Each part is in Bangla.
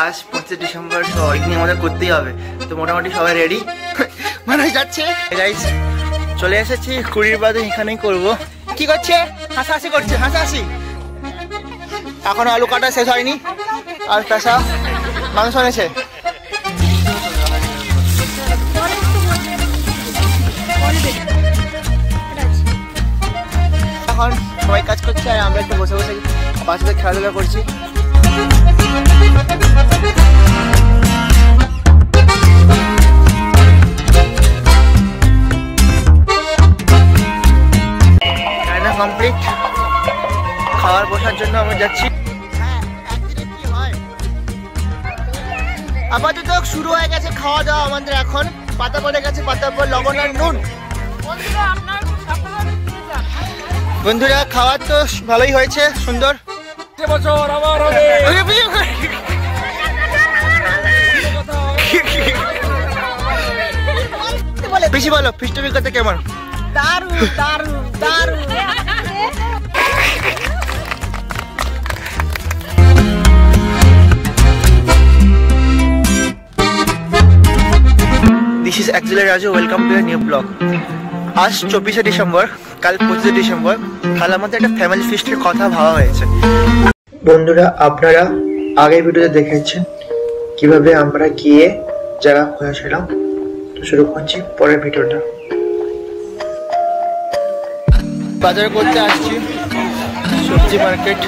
আজ 25 ডিসেম্বর, তো এখানে আমাদের করতেই হবে। তো মোটামুটি সবাই রেডি মানে যাচ্ছে গাইস। চলে এসেছি কুড়ির বাদে, এখানেই করবো। কি করছে? হাসাহাসি করছে, হাসাহাসি। এখন আলু কাটা শেষ হয়নি, আর পেশা মাংস এনেছে। এখন সবাই কাজ করছে আর আমরা একটু বসে বসে বাচ্চাদের খেলাধুলা করছি। রান্না কমপ্লিট, খাওয়ার বসার জন্য আমরা যাচ্ছি। আপাতত শুরু হয়ে গেছে খাওয়া দাওয়া আমাদের। এখন পাতা পড়ে গেছে, পাতার পর লবণ আর নুন। বন্ধুরা খাওয়ার তো ভালোই হয়েছে, সুন্দর। বেশি বলো, ফিস্ট অভিজ্ঞতা কেমন? দারুণ দারুণ দারুণ। This is actually Raju. Welcome to a new vlog. আজ 24শে ডিসেম্বর, কাল 25শে ডিসেম্বর। কাল আমাদের একটা ফ্যামিলি ফিস্টের কথা ভাবা হয়েছে। বন্ধুরা আপনারা আগের ভিডিওতে দেখেছেন কিভাবে আমরা গিয়ে জায়গা খুঁজেছিলাম। তো শুরু করছি পরের ভিডিওটা। বাজার করতে আসছি সবজি মার্কেট।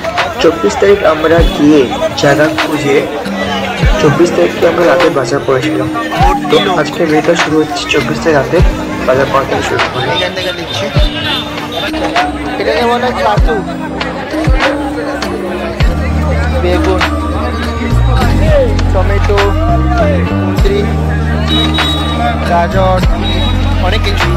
24 তারিখ আমরা গিয়ে জায়গা খুঁজে 24 তারিখে আমরা রাতে বাজার করেছিলাম। তো আজকে ভিডিওটা শুরু হচ্ছে 24 তারিখ রাতে বাজার করা থেকে শুরু করে। এখান থেকে দিচ্ছি এটাকে বলে ছাতু, বেগুন, টমেটো, কুঁদরি, গাজর, অনেক কিছু।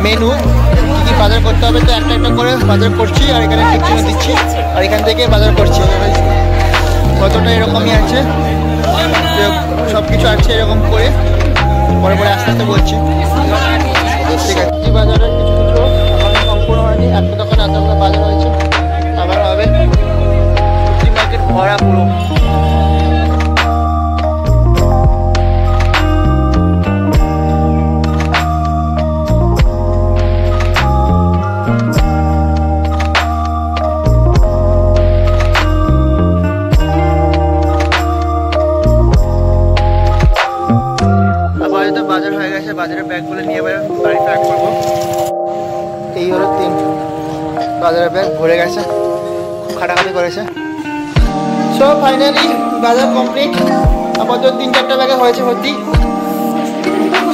মেনু কি কি বাজার করতে হবে, তো একটা একটা করে বাজার করছি আর এখানে টিকচিনে দিচ্ছি আর এখান থেকে বাজার করছি। কতটা এরকমই আছে, সব কিছু আছে এরকম করে পরে পরে আস্তে আস্তে বলছি। ঠিক আছে, বাজারের কিছু কিছু এখন সম্পূর্ণ হয়নি, একটা দোকানে এতগুলো বাজার হয়েছে, আবার হবে। সবজি মার্কেট ভরা পুরো। বাজার হয়ে গেছে, বাজারের ব্যাগগুলো নিয়ে এবার বাড়ি প্যাক করবো। এই হলো 3 বাজারের ব্যাগ ভরে গেছে, খুব খাটাখাটি করেছে। সো ফাইনালি বাজার কমপ্লিট। আপাতত 3-4টা ব্যাগে হয়েছে ভর্তি।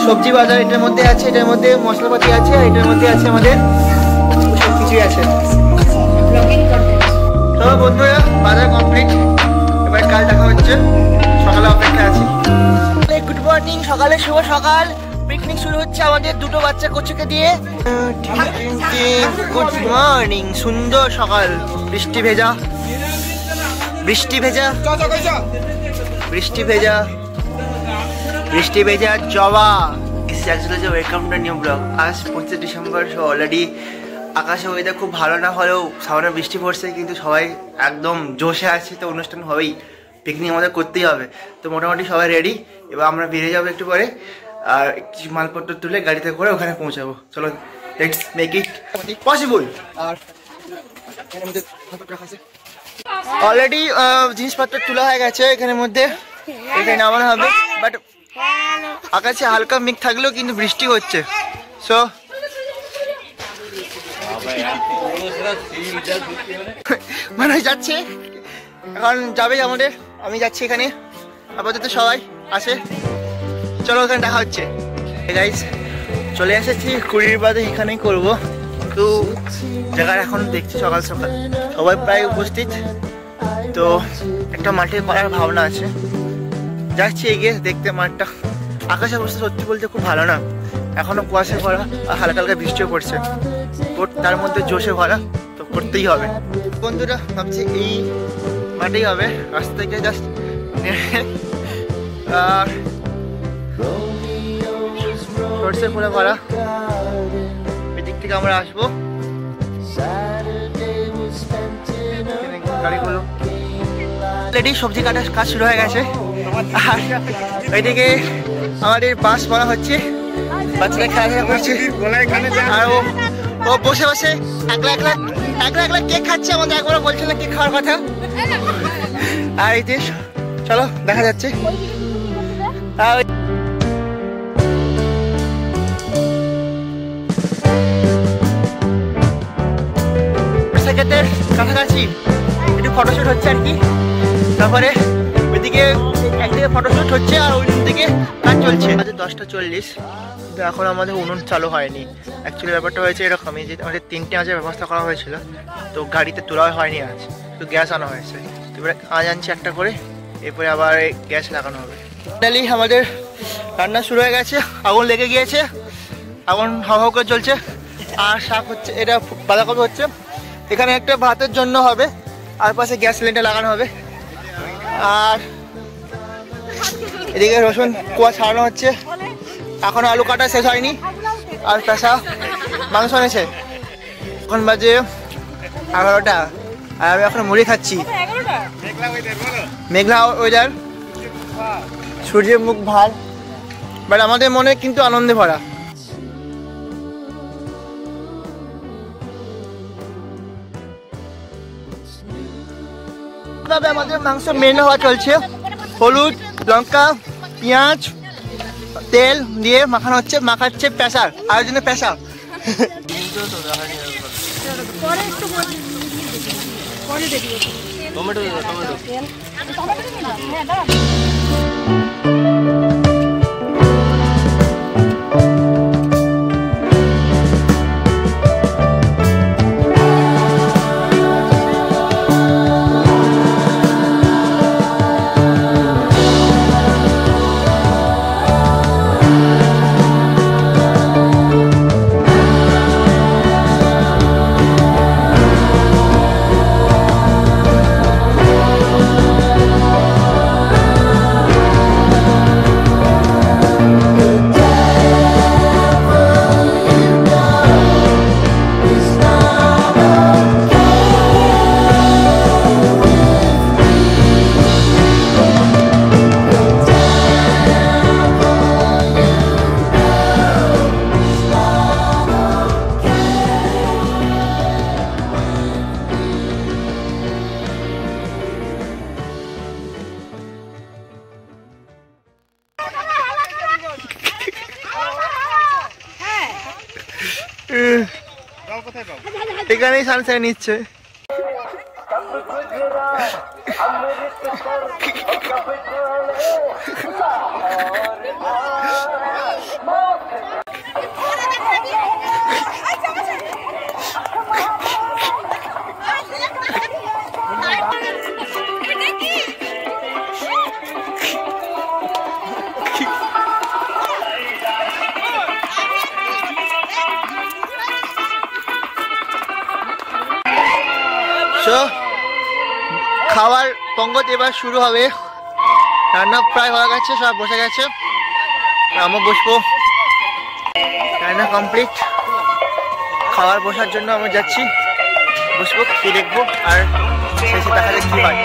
সবজি বাজার এটার মধ্যে আছে, এটার মধ্যে মশলাপাতি আছে, আর এটার মধ্যে আছে আমাদের সব কিছুই আছে। তো বন্ধুরা বাজার কমপ্লিট, এবার কাল দেখা হচ্ছে, সকালে অপেক্ষা আছি। গুড মর্নিং, সকালে শুভ সকাল। পিকনিক শুরু হচ্ছে আমাদের দুটো বাচ্চা কোচকে দিয়ে। গুড মর্নিং, সুন্দর সকাল, বৃষ্টি ভেজা, বৃষ্টি ভেজা, বৃষ্টি ভেজা, বৃষ্টি ভেজা জবা। Welcome to new blog. আজ 25 ডিসেম্বর, অলরেডি আকাশে ওয়েদার খুব ভালো না হলেও সামনে বৃষ্টি পড়ছে, কিন্তু সবাই একদম জোশে আছে। তো অনুষ্ঠান হবেই, পিকনিক আমাদের করতেই হবে। তো মোটামুটি সবাই রেডি, এবার আমরা বেরিয়ে যাবো একটু পরে, আর কিছু মালপত্র তুলে গাড়িতে করে ওখানে পৌঁছাবো। চলো লেটস মেক ইট পসিবল। আর অলরেডি জিনিসপত্র তোলা হয়ে গেছে, এখানের মধ্যে এখানে নামানো হবে। বাট আকাশে হালকা মেঘ থাকলেও কিন্তু বৃষ্টি হচ্ছে। সো মানে যাচ্ছে, এখন যাবে আমাদের। আমি যাচ্ছি এখানে, আপাতত সবাই আসে। চলো ওখানে দেখা হচ্ছে। গাইস চলে এসেছি কুড়ির বাদে, এখানেই করবো। তো জায়গার এখন দেখছি সকাল সকাল সবাই প্রায় উপস্থিত। তো একটা মাঠে করার ভাবনা আছে, যাচ্ছি এগিয়ে দেখতে মাঠটা। আকাশের অবস্থা সত্যি বলতে খুব ভালো না, এখনো কুয়াশা ভরা আর হালকা হালকা বৃষ্টিও পড়ছে। তার মধ্যে জোশে ভরা, তো করতেই হবে। বন্ধুরা ভাবছি এই মাঠেই হবে, রাস্তা থেকে জাস্ট আর সরষে ফুলে ভরা। এদিক থেকে আমরা আসবো, গাড়িগুলো অলরেডি সবজি কাটার কাজ শুরু হয়ে গেছে। আর ওইদিকে আমাদের বাস বলা হচ্ছে, বাচ্চারা খেলাধুলা করছে। আর ও বসে বসে একলা একলা কেক খাচ্ছে, আমাদের একবার বলছিল কেক খাওয়ার কথা। আর এই যে চলো দেখা যাচ্ছে কাছাকাছি একটু ফটোশুট হচ্ছে আর কি। তারপরে ওইদিকে একদিকে ফটোশুট হচ্ছে আর ওই দিকে কাজ চলছে। 10:40, কিন্তু এখন আমাদের উনুন চালু হয়নি। অ্যাকচুয়ালি ব্যাপারটা হয়েছে এরকমই যে আমাদের 3টে আঁচের ব্যবস্থা করা হয়েছিল, তো গাড়িতে তোলা হয়নি আজ, তো গ্যাস আনা হয়েছে। এবারে আজ আনছি একটা করে, এরপরে আবার গ্যাস লাগানো হবে। ফাইনালি আমাদের রান্না শুরু হয়ে গেছে, আগুন লেগে গিয়েছে, আগুন হাওয়া করে চলছে। আর শাক হচ্ছে, এটা বাঁধাকপি হচ্ছে। এখানে একটা ভাতের জন্য হবে, আর পাশে গ্যাস সিলিন্ডার লাগানো হবে। আর এদিকে রসুন কুয়া ছাড়ানো হচ্ছে, এখনো আলু কাটা শেষ হয়নি। আর পেশা মাংস এনেছে, এখন বাজে 11টা, আর আমি এখন মুড়ি খাচ্ছি। মেঘলা ওয়েদার, সূর্যের মুখ ভার, বাট আমাদের মনে কিন্তু আনন্দে ভরা। আমাদের মাংস মেন হওয়া চলছে, হলুদ, লঙ্কা, পেঁয়াজ, তেল দিয়ে মাখানো হচ্ছে, মাখাচ্ছে প্রেসার, আয়োজনে প্রেসার। এখানেই সানসেট নিচ্ছে। খাওয়ার পঙ্গত এবার শুরু হবে, রান্না প্রায় হয়ে গেছে, সব বসে গেছে, আমরা বসবো। রান্না কমপ্লিট, খাওয়ার বসার জন্য আমরা যাচ্ছি, বসবো, কি দেখবো আর শেষে দেখা যাক কি হয়।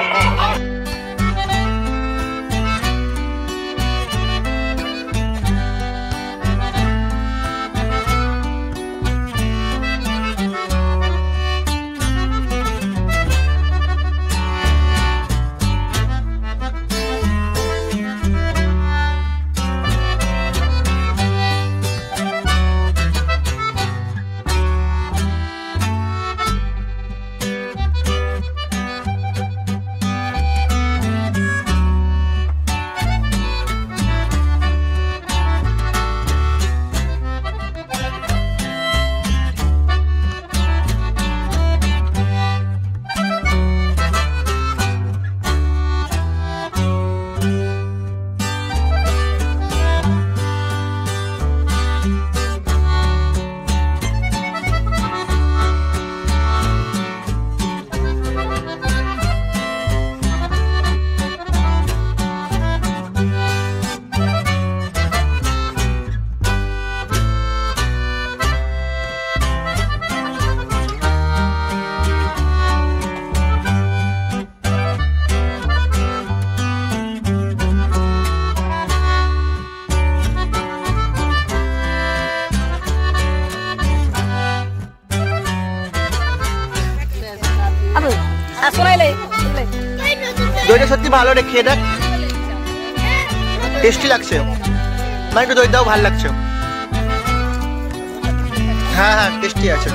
দইটা সত্যি ভালো রে, খেয়ে দেখ, টেস্টি লাগছে, মানে একটু দই দাও, ভালো লাগছে। হ্যাঁ হ্যাঁ টেস্টি আছে।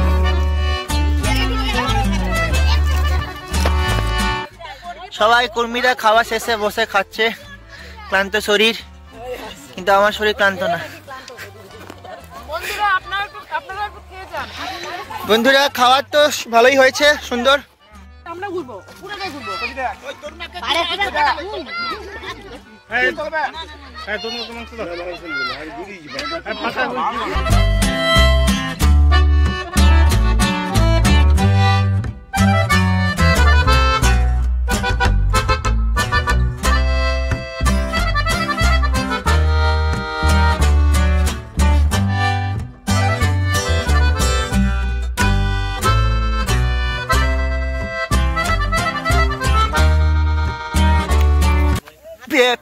সবাই কর্মীরা খাওয়া শেষে বসে খাচ্ছে, ক্লান্ত শরীর, কিন্তু আমার শরীর ক্লান্ত না। বন্ধুরা খাওয়ার তো ভালোই হয়েছে, সুন্দর। আমরা ঘুরবো, পুরোটাই ঘুরবো।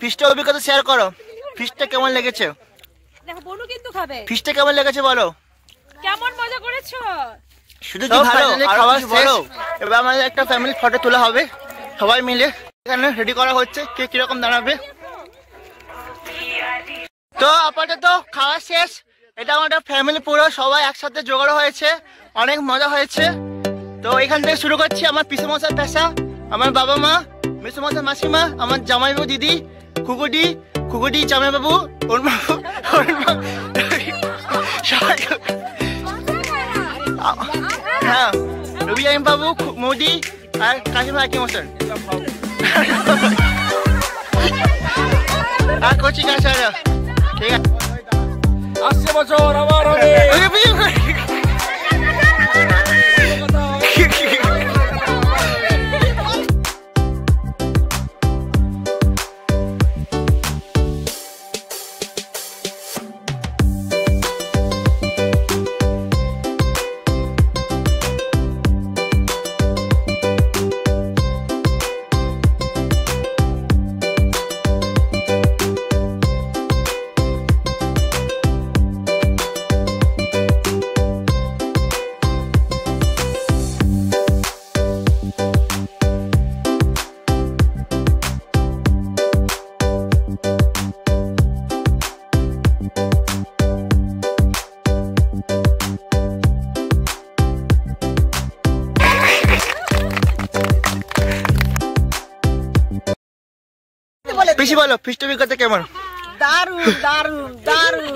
ফিশটা অভিজ্ঞতা শেয়ার করো, ফিশটা কেমন লেগেছে? দেখো বনু কিন্তু খাবে। ফিশটা কেমন লেগেছে বলো? কেমন মজা করেছো? শুধু কি ভালো, খাওয়া শেষ, এবার আমাদের একটা ফ্যামিলি ফটো তোলা হবে সবাই মিলে, এখানে রেডি করা হচ্ছে কে কিরকম দাঁড়াবে। তো আপাতত খাওয়া শেষ, এটা আমাদের ফ্যামিলি পুরো সবাই একসাথে জোগাড় হয়েছে, অনেক মজা হয়েছে। তো এখান থেকে শুরু করছি আমার পিসেমশাই পেশা, আমার বাবা মা, মেসোমশাই মাসিমা, আমার জামাইবাবু দিদি, খুকুটি জামাইবাবু, হ্যাঁ রবি জামিন বাবু, মোদি আর কাশিমা হাকিম হোসেন আর কোচিং আচার্য। ঠিক আছে, আসছে বছর আবার হবে। বেশি বলো ফিস্ট অভিজ্ঞতা কেমন? দারুণ দারুণ দারুণ।